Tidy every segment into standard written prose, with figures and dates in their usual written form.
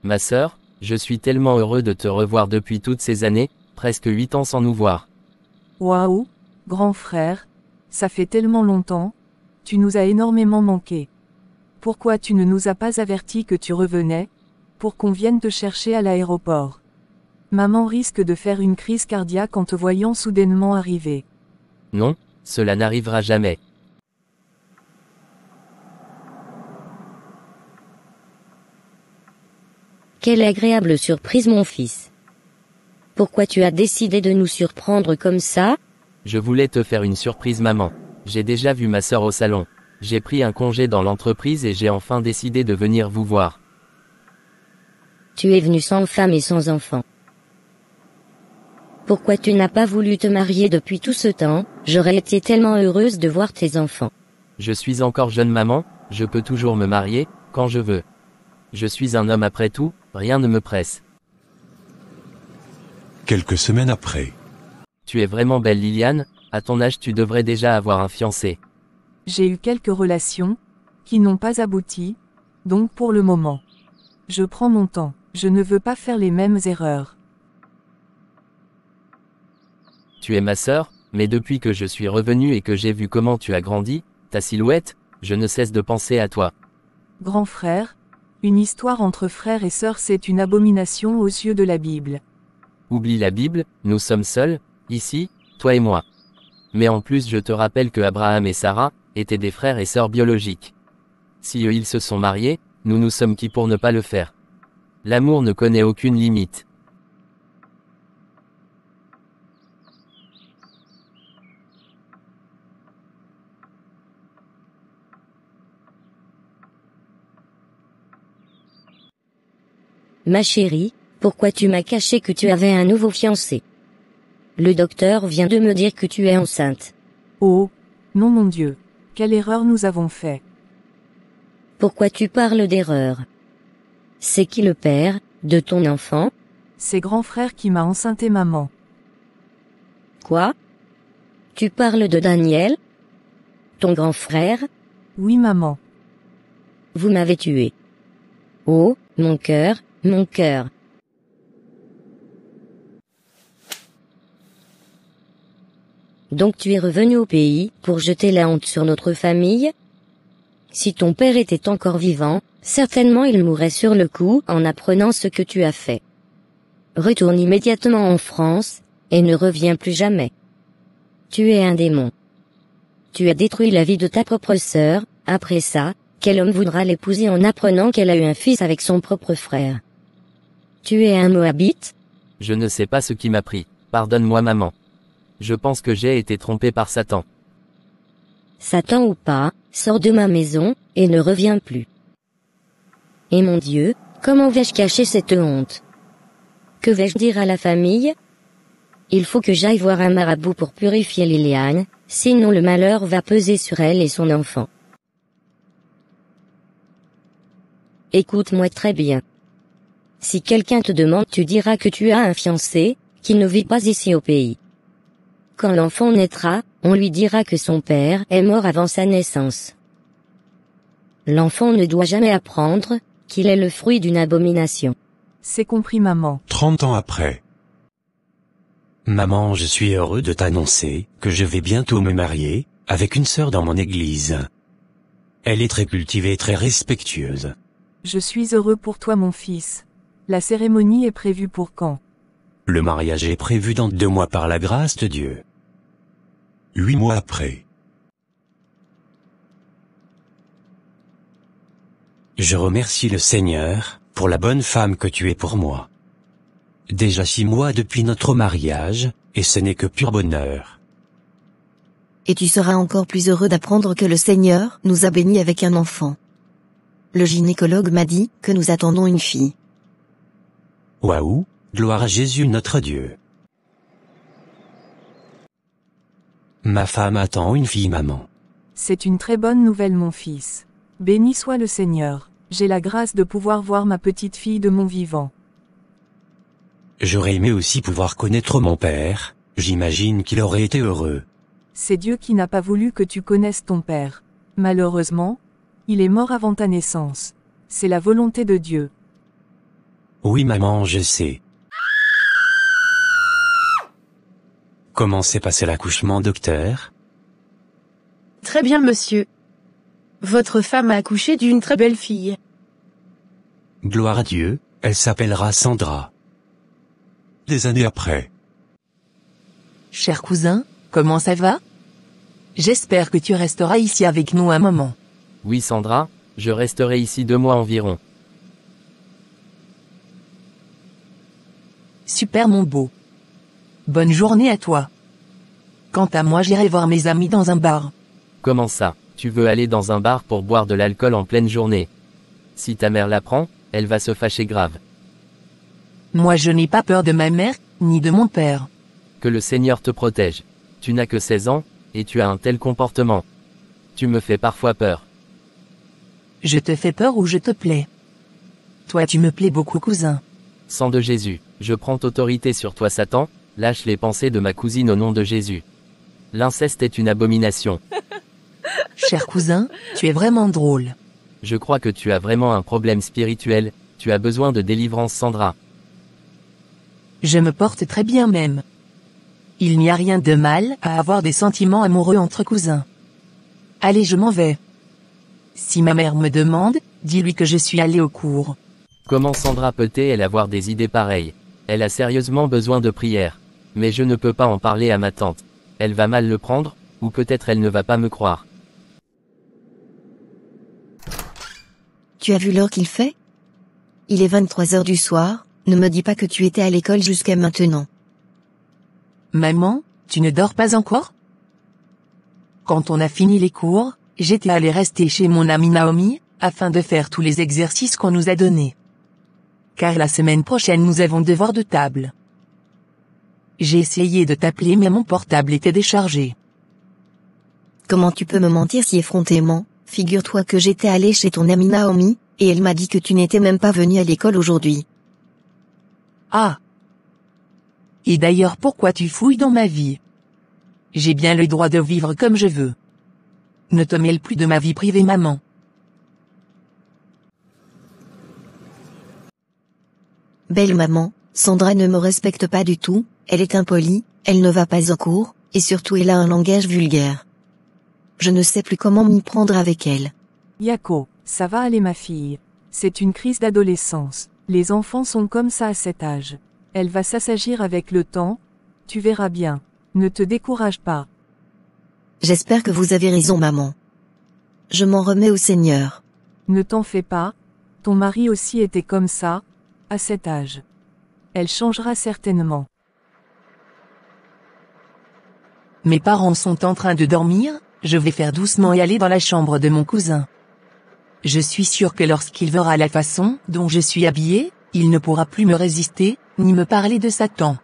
Ma sœur, je suis tellement heureux de te revoir depuis toutes ces années, presque 8 ans sans nous voir. Waouh, grand frère, ça fait tellement longtemps, tu nous as énormément manqué. Pourquoi tu ne nous as pas avertis que tu revenais, pour qu'on vienne te chercher à l'aéroport? Maman risque de faire une crise cardiaque en te voyant soudainement arriver. Non, cela n'arrivera jamais. Quelle agréable surprise mon fils. Pourquoi tu as décidé de nous surprendre comme ça? Je voulais te faire une surprise maman. J'ai déjà vu ma sœur au salon. J'ai pris un congé dans l'entreprise et j'ai enfin décidé de venir vous voir. Tu es venu sans femme et sans enfant. Pourquoi tu n'as pas voulu te marier depuis tout ce temps? J'aurais été tellement heureuse de voir tes enfants. Je suis encore jeune maman, je peux toujours me marier, quand je veux. Je suis un homme après tout, rien ne me presse. Quelques semaines après. Tu es vraiment belle Liliane, à ton âge tu devrais déjà avoir un fiancé. J'ai eu quelques relations, qui n'ont pas abouti, donc pour le moment. Je prends mon temps, je ne veux pas faire les mêmes erreurs. Tu es ma sœur, mais depuis que je suis revenu et que j'ai vu comment tu as grandi, ta silhouette, je ne cesse de penser à toi. Grand frère, une histoire entre frères et sœurs c'est une abomination aux yeux de la Bible. Oublie la Bible, nous sommes seuls, ici, toi et moi. Mais en plus je te rappelle que Abraham et Sarah, étaient des frères et sœurs biologiques. Si eux ils se sont mariés, nous sommes qui pour ne pas le faire. L'amour ne connaît aucune limite. Ma chérie, pourquoi tu m'as caché que tu avais un nouveau fiancé? Le docteur vient de me dire que tu es enceinte. Oh, non mon Dieu, quelle erreur nous avons fait. Pourquoi tu parles d'erreur? C'est qui le père de ton enfant? C'est grand frère qui m'a enceinté maman. Quoi? Tu parles de Daniel? Ton grand frère? Oui maman. Vous m'avez tué. Oh, mon cœur, mon cœur. Donc tu es revenu au pays pour jeter la honte sur notre famille? Si ton père était encore vivant, certainement il mourrait sur le coup en apprenant ce que tu as fait. Retourne immédiatement en France, et ne reviens plus jamais. Tu es un démon. Tu as détruit la vie de ta propre sœur, après ça, quel homme voudra l'épouser en apprenant qu'elle a eu un fils avec son propre frère? Tu es un Moabite? Je ne sais pas ce qui m'a pris, pardonne-moi maman. Je pense que j'ai été trompé par Satan. Satan ou pas, sors de ma maison, et ne reviens plus. Et mon Dieu, comment vais-je cacher cette honte? Que vais-je dire à la famille? Il faut que j'aille voir un marabout pour purifier Liliane, sinon le malheur va peser sur elle et son enfant. Écoute-moi très bien. Si quelqu'un te demande, tu diras que tu as un fiancé, qui ne vit pas ici au pays. Quand l'enfant naîtra, on lui dira que son père est mort avant sa naissance. L'enfant ne doit jamais apprendre qu'il est le fruit d'une abomination. C'est compris maman. 30 ans après. Maman, je suis heureux de t'annoncer que je vais bientôt me marier, avec une sœur dans mon église. Elle est très cultivée et très respectueuse. Je suis heureux pour toi mon fils. La cérémonie est prévue pour quand? Le mariage est prévu dans 2 mois par la grâce de Dieu. 8 mois après. Je remercie le Seigneur, pour la bonne femme que tu es pour moi. Déjà 6 mois depuis notre mariage, et ce n'est que pur bonheur. Et tu seras encore plus heureux d'apprendre que le Seigneur nous a bénis avec un enfant. Le gynécologue m'a dit que nous attendons une fille. Waouh, gloire à Jésus notre Dieu. Ma femme attend une fille maman. C'est une très bonne nouvelle mon fils. Béni soit le Seigneur. J'ai la grâce de pouvoir voir ma petite fille de mon vivant. J'aurais aimé aussi pouvoir connaître mon père, j'imagine qu'il aurait été heureux. C'est Dieu qui n'a pas voulu que tu connaisses ton père. Malheureusement, il est mort avant ta naissance. C'est la volonté de Dieu. Oui maman, je sais. Comment s'est passé l'accouchement, docteur? Très bien, monsieur. Votre femme a accouché d'une très belle fille. Gloire à Dieu, elle s'appellera Sandra. Des années après. Cher cousin, comment ça va? J'espère que tu resteras ici avec nous un moment. Oui Sandra, je resterai ici 2 mois environ. Super mon beau. Bonne journée à toi. Quant à moi, j'irai voir mes amis dans un bar. Comment ça, tu veux aller dans un bar pour boire de l'alcool en pleine journée? Si ta mère l'apprend, elle va se fâcher grave. Moi je n'ai pas peur de ma mère, ni de mon père. Que le Seigneur te protège. Tu n'as que 16 ans, et tu as un tel comportement. Tu me fais parfois peur. Je te fais peur ou je te plais? Toi tu me plais beaucoup cousin. Sang de Jésus, je prends autorité sur toi Satan, lâche les pensées de ma cousine au nom de Jésus. L'inceste est une abomination. Cher cousin, tu es vraiment drôle. Je crois que tu as vraiment un problème spirituel, tu as besoin de délivrance Sandra. Je me porte très bien même. Il n'y a rien de mal à avoir des sentiments amoureux entre cousins. Allez, je m'en vais. Si ma mère me demande, dis-lui que je suis allé au cours. Comment Sandra peut-elle avoir des idées pareilles? Elle a sérieusement besoin de prière. Mais je ne peux pas en parler à ma tante. Elle va mal le prendre, ou peut-être elle ne va pas me croire. Tu as vu l'heure qu'il fait? Il est 23 heures du soir, ne me dis pas que tu étais à l'école jusqu'à maintenant. Maman, tu ne dors pas encore? Quand on a fini les cours, j'étais allé rester chez mon amie Naomi, afin de faire tous les exercices qu'on nous a donnés. Car la semaine prochaine nous avons devoir de table. J'ai essayé de t'appeler mais mon portable était déchargé. Comment tu peux me mentir si effrontément? Figure-toi que j'étais allé chez ton amie Naomi, et elle m'a dit que tu n'étais même pas venu à l'école aujourd'hui. Ah! Et d'ailleurs pourquoi tu fouilles dans ma vie? J'ai bien le droit de vivre comme je veux. Ne te mêle plus de ma vie privée maman. Belle maman, Sandra ne me respecte pas du tout, elle est impolie, elle ne va pas au cours, et surtout elle a un langage vulgaire. Je ne sais plus comment m'y prendre avec elle. Yako, ça va aller ma fille. C'est une crise d'adolescence. Les enfants sont comme ça à cet âge. Elle va s'assagir avec le temps. Tu verras bien. Ne te décourage pas. J'espère que vous avez raison maman. Je m'en remets au Seigneur. Ne t'en fais pas. Ton mari aussi était comme ça, à cet âge. Elle changera certainement. Mes parents sont en train de dormir, je vais faire doucement et aller dans la chambre de mon cousin. Je suis sûr que lorsqu'il verra la façon dont je suis habillée, il ne pourra plus me résister, ni me parler de Satan.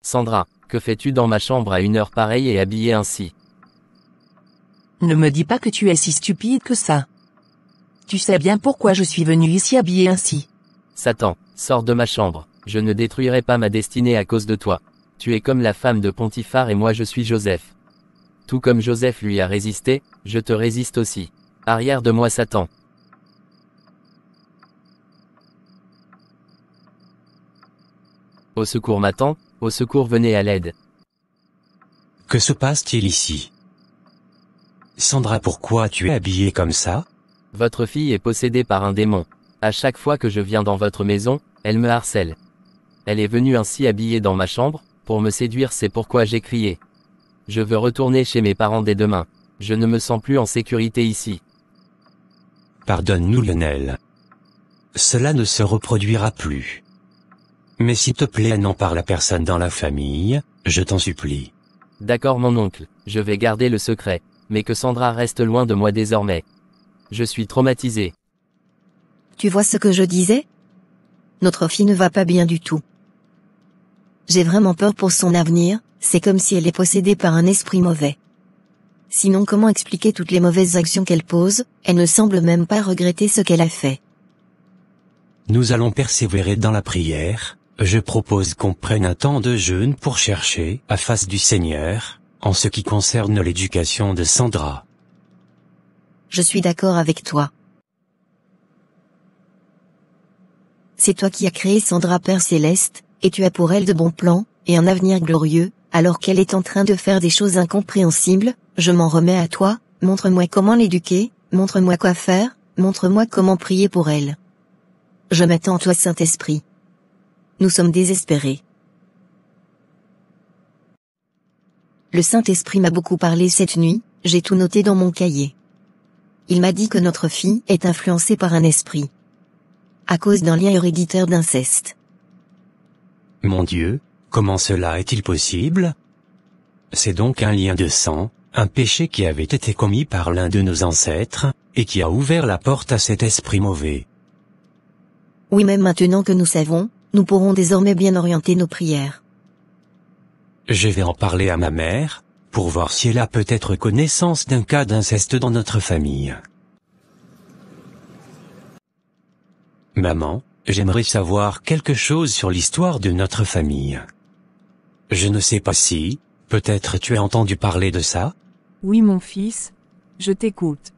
Sandra, que fais-tu dans ma chambre à une heure pareille et habillée ainsi? Ne me dis pas que tu es si stupide que ça. Tu sais bien pourquoi je suis venu ici habillée ainsi. Satan, sors de ma chambre, je ne détruirai pas ma destinée à cause de toi. Tu es comme la femme de Potiphar et moi je suis Joseph. Tout comme Joseph lui a résisté, je te résiste aussi. Arrière de moi Satan. Au secours ma tante, au secours venez à l'aide. Que se passe-t-il ici? Sandra, pourquoi tu es habillée comme ça? Votre fille est possédée par un démon. À chaque fois que je viens dans votre maison, elle me harcèle. Elle est venue ainsi habillée dans ma chambre, pour me séduire, c'est pourquoi j'ai crié. Je veux retourner chez mes parents dès demain. Je ne me sens plus en sécurité ici. Pardonne-nous Lionel. Cela ne se reproduira plus. Mais s'il te plaît, n'en parle à personne dans la famille, je t'en supplie. D'accord mon oncle, je vais garder le secret, mais que Sandra reste loin de moi désormais. Je suis traumatisé. Tu vois ce que je disais? Notre fille ne va pas bien du tout. J'ai vraiment peur pour son avenir, c'est comme si elle est possédée par un esprit mauvais. Sinon comment expliquer toutes les mauvaises actions qu'elle pose? Elle ne semble même pas regretter ce qu'elle a fait. Nous allons persévérer dans la prière. Je propose qu'on prenne un temps de jeûne pour chercher la face du Seigneur, en ce qui concerne l'éducation de Sandra. Je suis d'accord avec toi. c'est toi qui as créé Sandra, Père Céleste, et tu as pour elle de bons plans, et un avenir glorieux, alors qu'elle est en train de faire des choses incompréhensibles, je m'en remets à toi, montre-moi comment l'éduquer, montre-moi quoi faire, montre-moi comment prier pour elle. Je m'attends à toi, Saint-Esprit. Nous sommes désespérés. Le Saint-Esprit m'a beaucoup parlé cette nuit, j'ai tout noté dans mon cahier. Il m'a dit que notre fille est influencée par un esprit. À cause d'un lien héréditaire d'inceste. Mon Dieu, comment cela est-il possible? C'est donc un lien de sang, un péché qui avait été commis par l'un de nos ancêtres, et qui a ouvert la porte à cet esprit mauvais. Oui, même maintenant que nous savons, nous pourrons désormais bien orienter nos prières. Je vais en parler à ma mère, pour voir si elle a peut-être connaissance d'un cas d'inceste dans notre famille. Maman, j'aimerais savoir quelque chose sur l'histoire de notre famille. Je ne sais pas si, peut-être tu as entendu parler de ça? Oui mon fils, je t'écoute.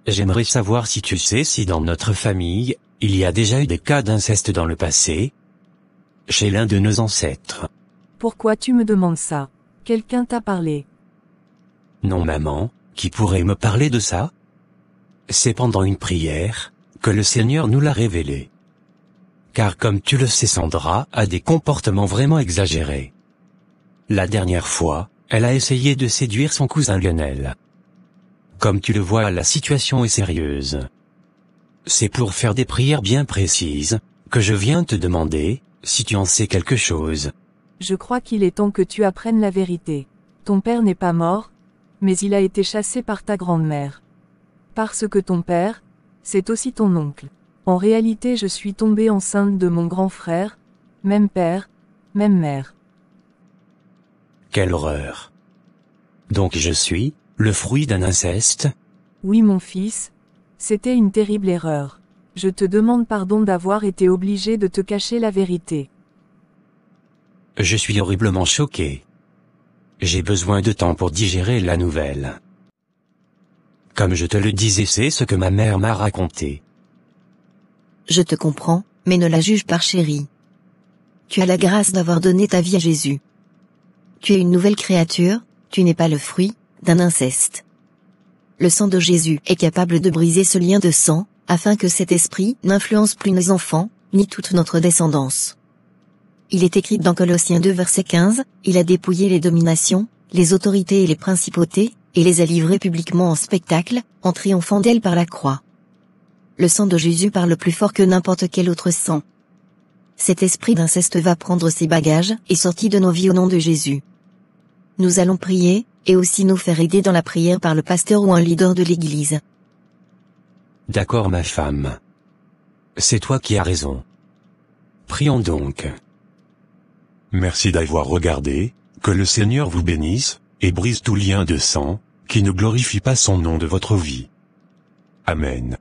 J'aimerais savoir si tu sais si dans notre famille, il y a déjà eu des cas d'inceste dans le passé, chez l'un de nos ancêtres. Pourquoi tu me demandes ça? Quelqu'un t'a parlé? Non maman, qui pourrait me parler de ça? C'est pendant une prière, que le Seigneur nous l'a révélé. Car comme tu le sais, Sandra a des comportements vraiment exagérés. La dernière fois, elle a essayé de séduire son cousin Lionel. Comme tu le vois, la situation est sérieuse. C'est pour faire des prières bien précises, que je viens te demander, si tu en sais quelque chose. Je crois qu'il est temps que tu apprennes la vérité. Ton père n'est pas mort, mais il a été chassé par ta grand-mère. Parce que ton père, c'est aussi ton oncle. En réalité, je suis tombée enceinte de mon grand frère, même père, même mère. Quelle horreur! Donc je suis, le fruit d'un inceste? Oui mon fils, c'était une terrible erreur. Je te demande pardon d'avoir été obligé de te cacher la vérité. Je suis horriblement choqué. J'ai besoin de temps pour digérer la nouvelle. Comme je te le disais, c'est ce que ma mère m'a raconté. Je te comprends, mais ne la juge pas, chérie. Tu as la grâce d'avoir donné ta vie à Jésus. Tu es une nouvelle créature, tu n'es pas le fruit d'un inceste. Le sang de Jésus est capable de briser ce lien de sang, afin que cet esprit n'influence plus nos enfants, ni toute notre descendance. Il est écrit dans Colossiens 2 verset 15, il a dépouillé les dominations, les autorités et les principautés, et les a livrées publiquement en spectacle, en triomphant d'elles par la croix. Le sang de Jésus parle plus fort que n'importe quel autre sang. Cet esprit d'inceste va prendre ses bagages et sortir de nos vies au nom de Jésus. Nous allons prier, et aussi nous faire aider dans la prière par le pasteur ou un leader de l'église. D'accord ma femme. C'est toi qui as raison. Prions donc. Merci d'avoir regardé, que le Seigneur vous bénisse, et brise tout lien de sang, qui ne glorifie pas son nom de votre vie. Amen.